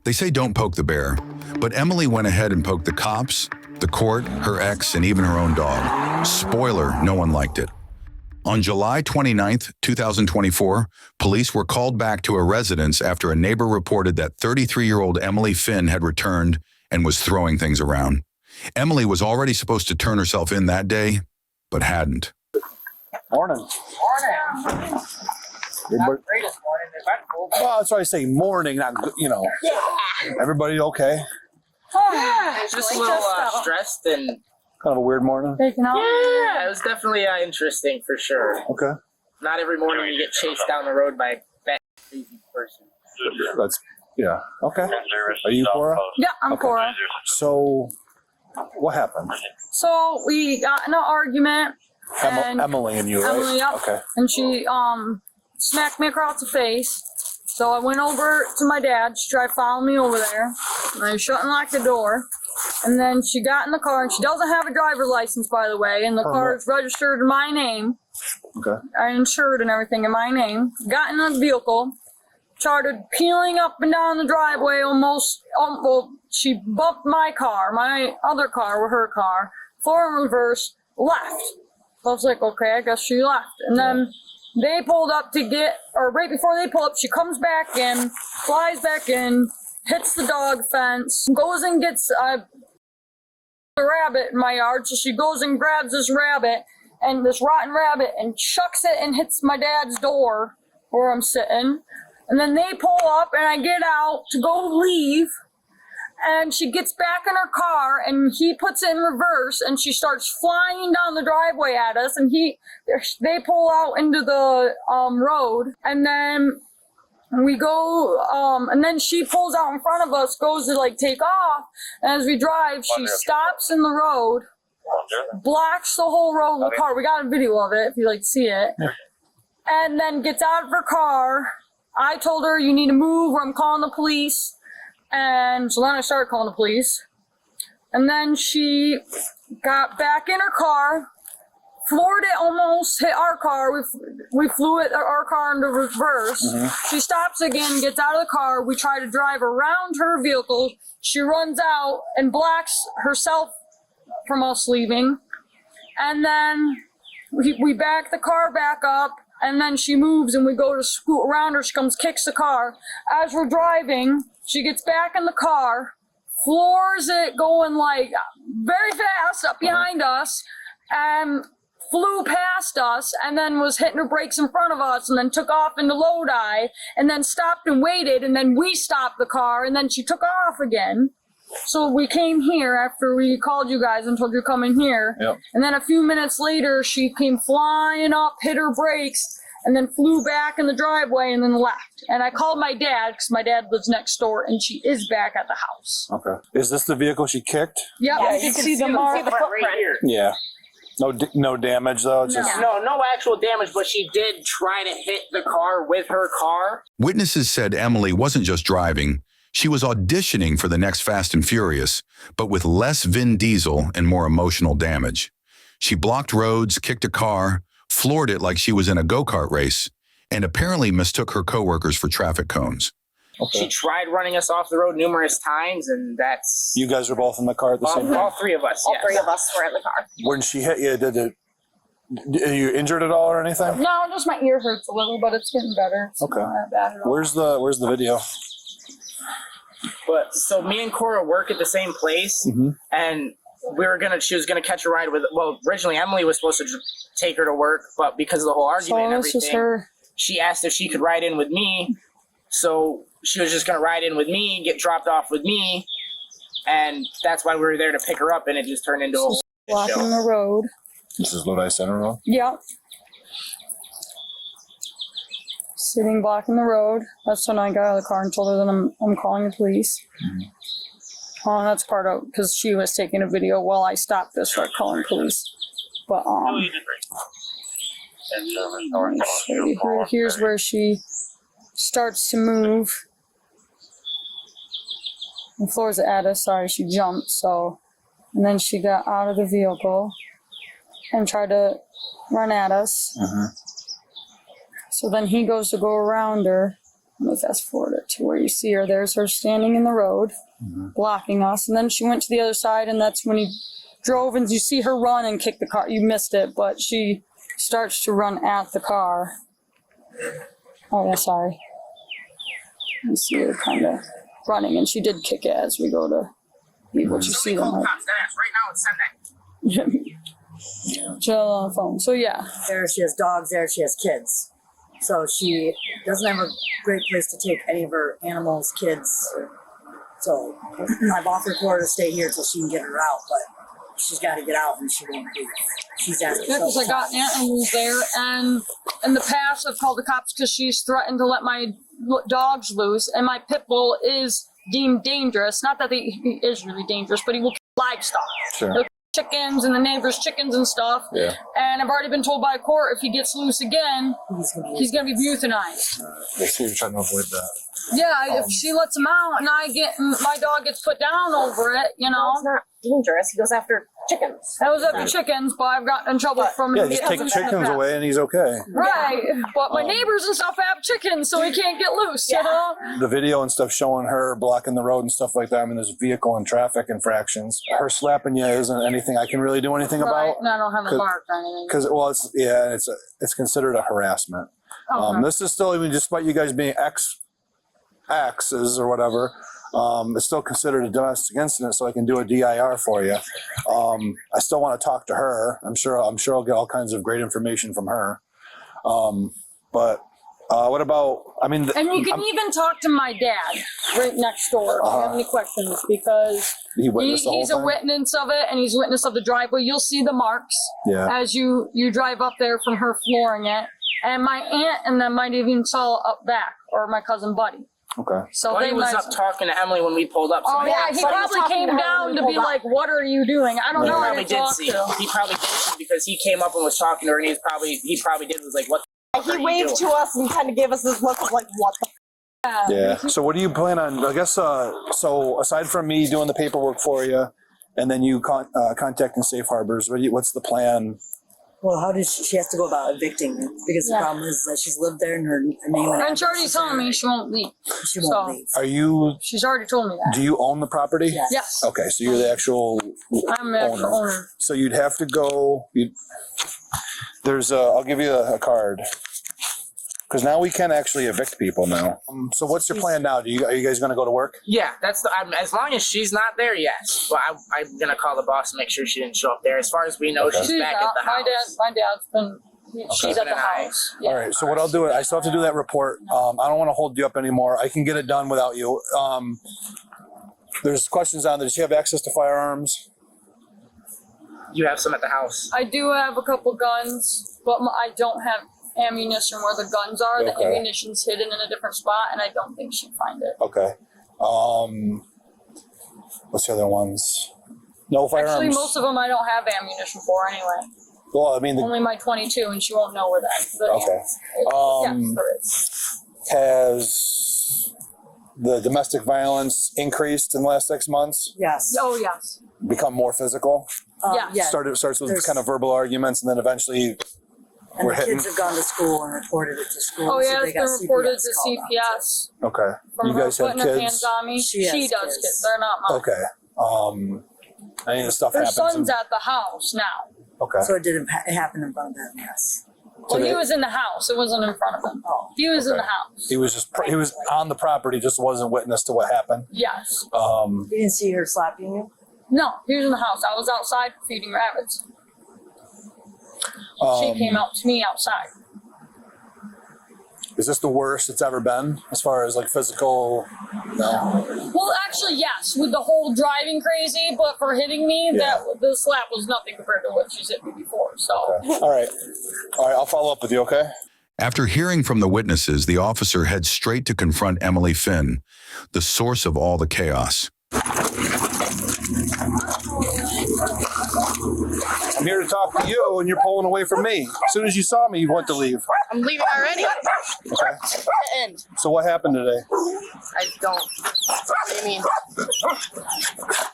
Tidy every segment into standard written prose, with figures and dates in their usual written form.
They say don't poke the bear, but Emily went ahead and poked the cops, the court, her ex, and even her own dog. Spoiler, no one liked it. On July 29th, 2024, police were called back to a residence after a neighbor reported that 33-year-old Emily Finn had returned and was throwing things around. Emily was already supposed to turn herself in that day, but hadn't. Morning. Morning. Not great this morning. Eventful. Well, that's why I say morning, not, you know. Yeah. Everybody okay? Yeah, just a little stressed and Kind of a weird morning? yeah, it was definitely interesting for sure. Okay. Not every morning you get chased down the road by a fat, crazy person. That's, yeah. Okay. Are you Cora? Yeah, I'm Okay. Cora. So, what happened? So we got in an argument, and Emily and you, right? Emily, yep. Okay. And she smacked me across the face. So I went over to my dad. She tried following me over there. And I shut and locked the door. And then she got in the car, and she doesn't have a driver's license, by the way. And the car is registered in my name. Okay. I insured and everything in my name. Got in the vehicle. Started peeling up and down the driveway almost. Well, she bumped my car, my other car with her car. Floor in reverse, left. So I was like, okay, I guess she left. And then they pulled up to get, or right before they pull up, she comes back in, flies back in, hits the dog fence, goes and gets a rabbit in my yard. So she goes and grabs this rabbit, and this rotten rabbit, and chucks it and hits my dad's door where I'm sitting. And then they pull up, and I get out to go leave. And she gets back in her car, and he puts it in reverse, and she starts flying down the driveway at us. And they pull out into the road, and then we go, and then she pulls out in front of us, goes to like take off. And as we drive, she stops in the road, blocks the whole road with the car. We got a video of it if you'd like to see it. And then gets out of her car. I told her, you need to move or I'm calling the police. And so then I started calling the police. And then she got back in her car, floored it, almost hit our car. We flew our car into reverse. She stops again, gets out of the car. We try to drive around her vehicle. She runs out and blocks herself from us leaving. And then we back the car back up. And then she moves, and we go to scoot around her. She comes, kicks the car. As we're driving, she gets back in the car, floors it going like very fast up behind us, and flew past us, and then was hitting her brakes in front of us, and then took off into Lodi, and then stopped and waited, and then we stopped the car, and then she took off again. So we came here after we called you guys and told you to come in here. Yep. And then a few minutes later, she came flying up, hit her brakes, and then flew back in the driveway and then left. And I called my dad because my dad lives next door, and she is back at the house. Okay. Is this the vehicle she kicked? Yep, Yeah, you can see the mark. right here. Yeah. No damage though. It's just No actual damage, but she did try to hit the car with her car. Witnesses said Emily wasn't just driving. She was auditioning for the next Fast and Furious, but with less Vin Diesel and more emotional damage. She blocked roads, kicked a car, floored it like she was in a go-kart race, and apparently mistook her coworkers for traffic cones. Okay. She tried running us off the road numerous times, and that's... You guys were both in the car at the same time? All three of us, All yes. three of us were in the car. When she hit you, are you injured at all or anything? No, just my ear hurts a little, but it's getting better. It's Okay. not that bad at all. Where's the video? But so me and Cora work at the same place, and she was gonna catch a ride with. Well, originally Emily was supposed to take her to work, but because of the whole argument and this is everything, her. she asked if she could ride in with me. So she was just gonna ride in with me, get dropped off with me, and that's why we were there to pick her up. And it just turned into a whole Blocking show. the road. This is Lodi Center Road? Yep. Sitting blocking the road. That's when I got out of the car and told her that I'm calling the police. That's part of, because she was taking a video while I stopped to start calling police. But here's where she starts to move and floors it at us. Sorry, she jumped. And then she got out of the vehicle and tried to run at us. So then he goes to go around her, let me fast forward it to where you see her. There's her standing in the road, blocking us. And then she went to the other side, and that's when he drove, and you see her run and kick the car. You missed it, but she starts to run at the car. Oh, yeah, sorry. You see her kind of running, and she did kick it as we go to leave what you see them. Right now it's Sunday. Chill on the phone. So, yeah. There, she has dogs there, she has kids. So she doesn't have a great place to take any of her animals, kids. So I've offered for her to stay here till she can get her out, but she's got to get out and she won't leave. She's asking. Yeah, because I got animals there, and in the past I've called the cops because she's threatened to let my dogs loose, and my pit bull is deemed dangerous. Not that he is really dangerous, but he will kill livestock. Sure. He'll kill chickens and the neighbors' chickens and stuff. Yeah. And I've already been told by a court if he gets loose again, he's gonna be euthanized. I see you're trying to avoid that. Yeah, if she lets him out and my dog gets put down over it, you know. It's not dangerous. He goes after chickens. I was after chickens, but I've gotten in trouble from Yeah, just take chickens away and he's okay. Right, but my neighbors and stuff have chickens, so he can't get loose, you know? The video and stuff showing her blocking the road and stuff like that. I mean, there's vehicle and traffic infractions. Her slapping you isn't anything I can really do anything Right, about. and I don't have a bark or anything. Because, well, it's considered a harassment. Okay. This is still, even despite you guys being exes or whatever, it's still considered a domestic incident, so I can do a DIR for you. I still want to talk to her. I'm sure I'll get all kinds of great information from her. But what about, I mean... And you can even talk to my dad right next door if you have any questions, because he's a witness of it, and he's a witness of the driveway. You'll see the marks as you drive up there from her flooring it. And my aunt and them might even saw up back, or my cousin Buddy. Okay. So he was up talking to Emily when we pulled up. Oh yeah, he probably came down to be like, "What are you doing?" I don't know. He probably did see because he came up and was talking to her, and he probably did was like, "What?" He waved to us and kind of gave us this look of like, "What the?" Yeah. So what do you plan on? I guess so. Aside from me doing the paperwork for you, and then you contacting Safe Harbors, what's the plan? Well, how does she has to go about evicting her? Because the problem is that she's lived there and her name and And she already told me she won't leave. She won't leave. Are you? She's already told me that. Do you own the property? Yes. Okay, so you're the actual I'm the actual owner. So you'd have to go. I'll give you a card. Because now we can actually evict people now. So what's your plan now? Are you guys going to go to work? Yeah, that's as long as she's not there, yes. But I'm gonna call the boss and make sure she didn't show up there. As far as we know, she's back at the house. My dad's been. She's at the house. Yeah. All right. So what I'll do, I still have to do that report. I don't want to hold you up anymore. I can get it done without you. There's questions on there. Does she have access to firearms? You have some at the house. I do have a couple guns, but I don't have ammunition where the guns are. The ammunition's hidden in a different spot, and I don't think she'd find it. Okay. What's the other ones? No firearms? Actually, most of them I don't have ammunition for anyway. Well, I mean... Only my 22, and she won't know where that is. Okay. There is. Has the domestic violence increased in the last 6 months? Yes. Oh, yes. Become more physical? Yeah. Starts with kind of verbal arguments, and then eventually... And the kids have gone to school and reported it to school. Oh, yeah, so it's been reported to CPS. Okay. From you guys her have putting her kids? hands on me. She does kids. They're not mine. Okay. I mean, the stuff Her happens. son's at the house now. Okay. So it didn't happen in front of them, yes. Well, he was in the house. It wasn't in front of him. Oh. He was in the house. He was on the property, just wasn't witness to what happened. Yes. You didn't see her slapping you? No, he was in the house. I was outside feeding rabbits. She came out to me outside. Is this the worst it's ever been as far as like physical? No. Well, actually, yes, with the whole driving crazy, but for hitting me, the slap was nothing compared to what she's hit me before. So. Okay. All right. I'll follow up with you. Okay. After hearing from the witnesses, the officer heads straight to confront Emily Finn, the source of all the chaos. I'm here to talk to you, and you're pulling away from me. As soon as you saw me, you want to leave. I'm leaving already. Okay. The end. So what happened today? I don't. What do you mean?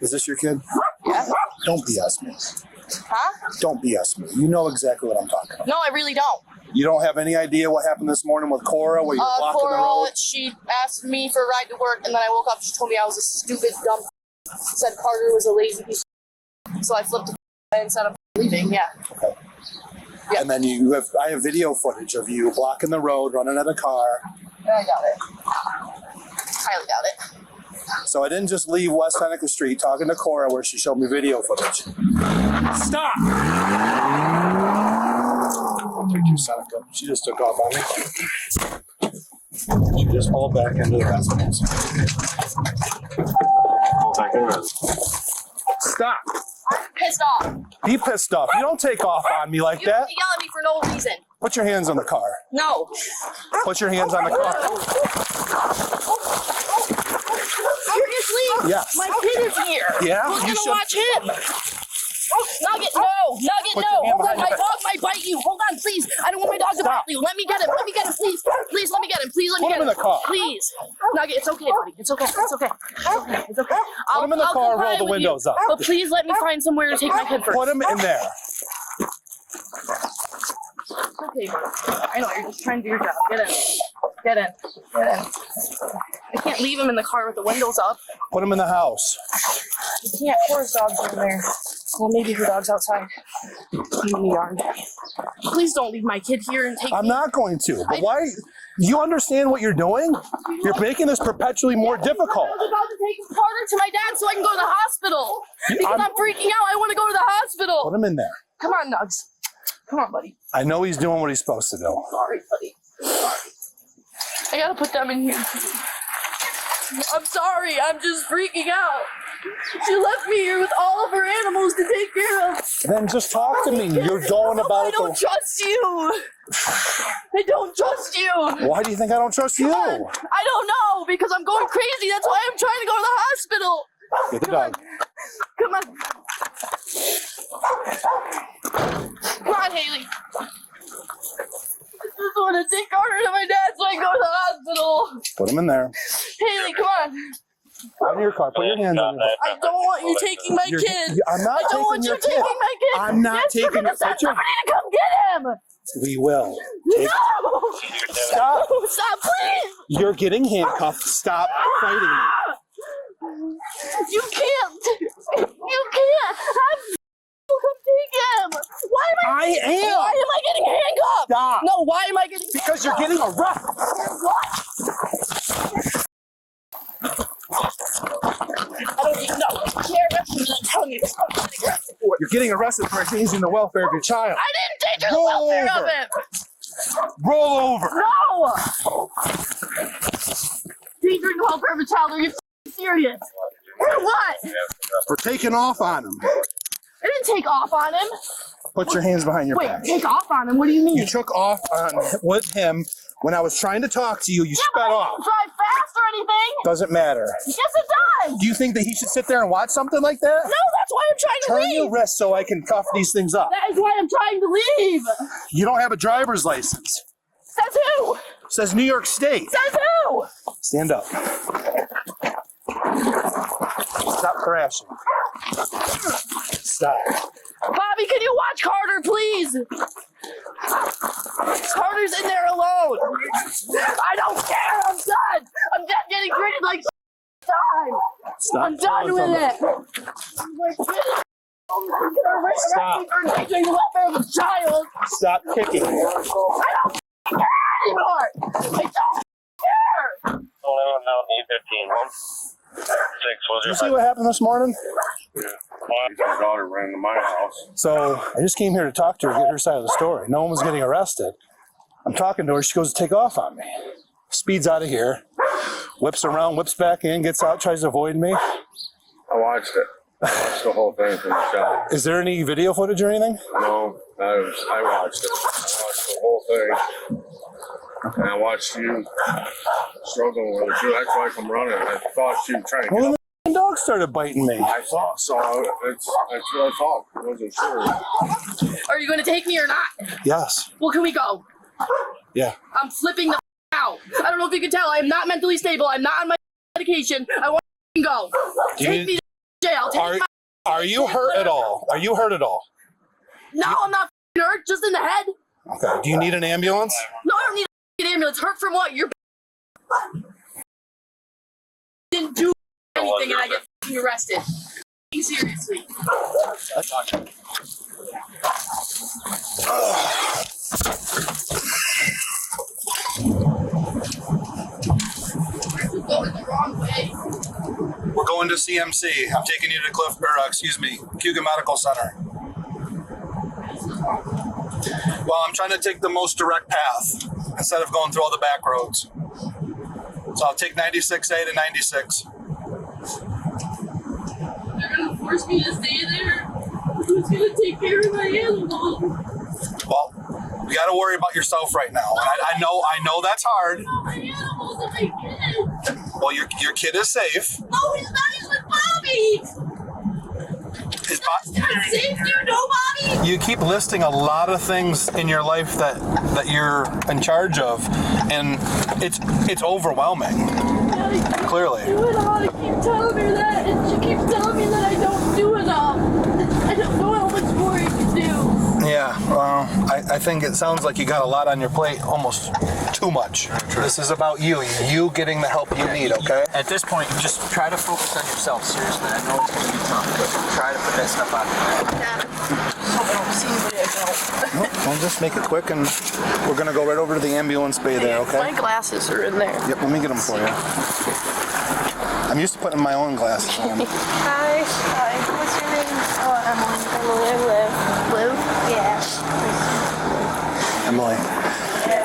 Is this your kid? Yeah. Don't BS me. Huh? Don't BS me. You know exactly what I'm talking about. No, I really don't. You don't have any idea what happened this morning with Cora, where you're blocking the road? Cora, she asked me for a ride to work, and then I woke up, she told me I was a stupid, dumb said Carter was a lazy piece of so I flipped and said I'm leaving, yeah. Okay. Yeah. And then I have video footage of you blocking the road, running at a car. Yeah, I doubt it. Highly doubt it. So I didn't just leave West Seneca Street talking to Cora where she showed me video footage. Stop! Take you, Seneca. She just took off on me. She just pulled back into the residence. Stop! I'm pissed off. Be pissed off. You don't take off on me like You that. have to yell at me for no reason. Put your hands on the car. No. Put your hands on the car. Seriously? Yes. My kid is here. Yeah, Who's you gonna should- watch him? Nugget, no. Nugget, Put no. your hand Hold on, behind my your dog might bite you. Hold on, please. I don't want my dog to bite you. Let me get him. Let me get him, please. Please, let me get him. Please, let me Put get him him. in the car. Please. Nugget, it's okay, buddy. It's okay. It's okay. It's okay. It's okay. Put him in the I'll car, comply roll the with windows you. up. But please let me find somewhere to take my kid first. Put him in there. Okay, buddy. I know, you're just trying to do your job. Get in. Get in. Get in. I can't leave him in the car with the windows up. Put him in the house. You can't force dogs in there. Well, maybe her dog's outside in the yard. Please don't leave my kid here and take I'm me. not going to. But why? You understand what you're doing? You're making this perpetually more difficult. I was about to take Carter to my dad so I can go to the hospital. Because I'm freaking out. I want to go to the hospital. Put him in there. Come on, Nugs. Come on, buddy. I know he's doing what he's supposed to do. Sorry, buddy. Sorry. I gotta put them in here. I'm sorry. I'm just freaking out. She left me here with all of her animals to take care of. Then just talk to me. You're going about I it. don't trust you. I don't trust you. Why do you think I don't trust you? I don't know, because I'm going crazy. That's why I'm trying to go to the hospital. Get the dog. Come on. Come on, Haley. I just want to take Carter to my dad so I can go to the hospital. Put him in there. Haley, come on. Out of your car. Put your hands on your car. I don't want you taking my kid. I'm not I don't taking want your you kid. taking my kid. I'm not yes, taking you're gonna it. send Put your- somebody to come get him. We will. No. Stop. No, stop, please. You're getting handcuffed. Stop fighting me. You can't. You can't. Come take him. Why am I am. Why am I getting handcuffed? Stop. No, why am I getting Because you're getting arrested. What? I don't even know. I can't arrest you. I'm telling you, I'm getting arrested for it. You're getting arrested for endangering the welfare of your child. I didn't take the Roll welfare over. of him. Roll over. No. Endangering the welfare of a child. Are you serious? For what? We're taking off on him. I didn't take off on him. Put your hands behind your Wait, back. take off on him? What do you mean? You took off with him when I was trying to talk to you. You Yeah, but sped I off. didn't drive fast or anything. Doesn't matter. Yes, it does. Do you think that he should sit there and watch something like that? No, that's why I'm trying to Turn leave. your wrist so I can cuff these things up. That is why I'm trying to leave. You don't have a driver's license. Says who? It says New York State. Says who? Stand up. Stop crashing. Stop. Bobby, can you watch Carter, please? Carter's in there alone. I don't care. I'm done. I'm done getting treated like time. Stop. I'm done with it. Stop. For endangering the welfare of a child. Stop kicking. I don't care anymore. I don't care. Hello, no, 815. 1 6. Was Did you see what happened this morning? My daughter ran into my house. So I just came here to talk to her, get her side of the story. No one was getting arrested. I'm talking to her. She goes to take off on me. Speeds out of here. Whips around, whips back in, gets out, tries to avoid me. I watched it. I watched the whole thing from the shot. Is there any video footage or anything? No, I watched it. I watched the whole thing. And I watched you struggling with it too. That's why I come running. I thought she was trying to Well, get then up. the dog started biting me. I thought so. That's what I thought. I wasn't sure. Are you going to take me or not? Yes. Well, can we go? Yeah. I'm flipping the out. I don't know if you can tell. I'm not mentally stable. I'm not on my medication. I want to go. Take me to jail. Are you hurt at all? Are you hurt at all? No, I'm not hurt. Just in the head. Okay. Do you need an ambulance? No, I don't need an ambulance. Hurt from what? You're didn't do anything and I get f***ing arrested. Seriously. You're going the wrong way. We're going to CMC. I'm taking you to Cayuga Medical Center. Well, I'm trying to take the most direct path instead of going through all the back roads. So I'll take 96A to 96. They're gonna force me to stay there. Who's gonna take care of my animal? Well, you got to worry about yourself right now. I know that's hard. My animals and my kids. Well, your kid is safe. No, he's not. He's with mommy. His He's not safe. Do you know mommy? You keep listing a lot of things in your life that you're in charge of, and it's overwhelming. Clearly. Do it all. I keep telling her that, and she keeps telling me that I don't do enough. I don't know how much more I can do. Yeah, well, I think it sounds like you got a lot on your plate, almost too much. This is about you getting the help you need, okay? At this point, just try to focus on yourself, seriously. I know it's going to be tough, but try to put that stuff out of your head. Yeah. Hope I don't see anybody I don't. Well, just make it quick, and we're going to go right over to the ambulance bay there, okay? My glasses are in there. Yep, let me get them for you. I'm used to putting my own glasses on. Hi. Hi. What's your name? Oh, Emily. Emily, I live. Live? Yeah. Emily,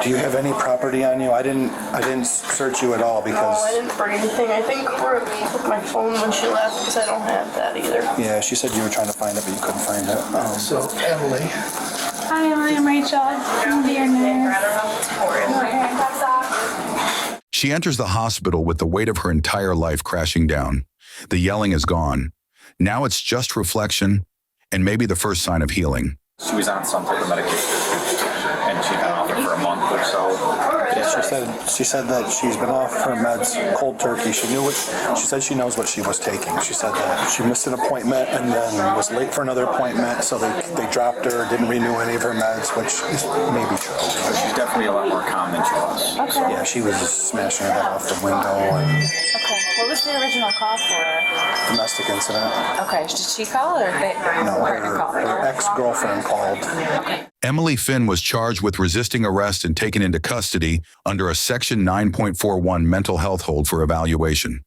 do you have any property on you? I didn't search you at all No, I because didn't bring anything. I think Cora took my phone when she left because I don't have that either. yeah, she said you were trying to find it, but you couldn't find it. So Emily, Hi, Emily. I'm Rachel. I'm the nurse. She enters the hospital with the weight of her entire life crashing down. The yelling is gone. Now it's just reflection and maybe the first sign of healing. She was on some type of medication, and she'd been off it for a month or so. yeah, she said that she's been off her meds cold turkey. She said she knows what she was taking. She said that she missed an appointment and then was late for another appointment, so they dropped her, didn't renew any of her meds, which is maybe true. But she's definitely a lot more calm than she was. Okay. Yeah, she was just smashing her head off the window and Okay. What was the original call for? domestic incident. Okay. Did she call or No, partner called? her ex-girlfriend called. Okay. Emily Finn was charged with resisting arrest and taken into custody under a Section 9.41 mental health hold for evaluation.